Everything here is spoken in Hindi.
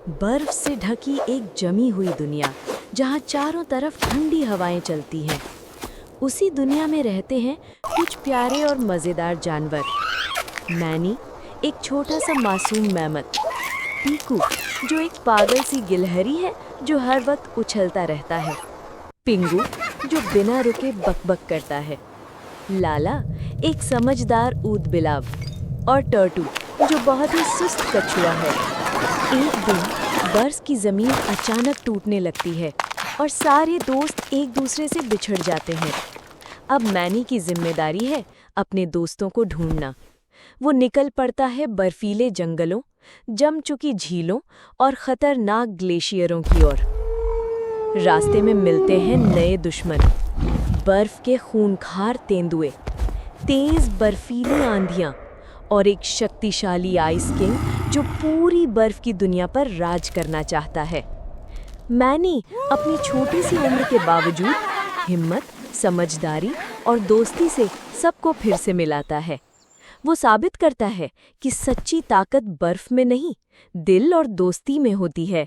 बर्फ से ढकी एक जमी हुई दुनिया जहाँ चारों तरफ ठंडी हवाएं चलती हैं। उसी दुनिया में रहते हैं कुछ प्यारे और मज़ेदार जानवर। मैनी, एक छोटा सा मासूम मेमत। पीकू, जो एक पागल सी गिलहरी है जो हर वक्त उछलता रहता है। पिंगू, जो बिना रुके बकबक करता है। लाला, एक समझदार ऊदबिलाव। और टर्टू, जो बहुत ही सुस्त कछुआ है। एक दिन बर्फ की ज़मीन अचानक टूटने लगती है और सारे दोस्त एक दूसरे से बिछड़ जाते हैं। अब मैनी की जिम्मेदारी है अपने दोस्तों को ढूंढना। वो निकल पड़ता है बर्फीले जंगलों, जम चुकी झीलों और खतरनाक ग्लेशियरों की ओर। रास्ते में मिलते हैं नए दुश्मन, बर्फ के खूंखार तेंदुए, तेज बर्फीली आंधियां और एक शक्तिशाली आइस किंग जो पूरी बर्फ की दुनिया पर राज करना चाहता है। मैनी अपनी छोटी सी उम्र के बावजूद हिम्मत, समझदारी और दोस्ती से सबको फिर से मिलाता है। वो साबित करता है कि सच्ची ताकत बर्फ में नहीं, दिल और दोस्ती में होती है।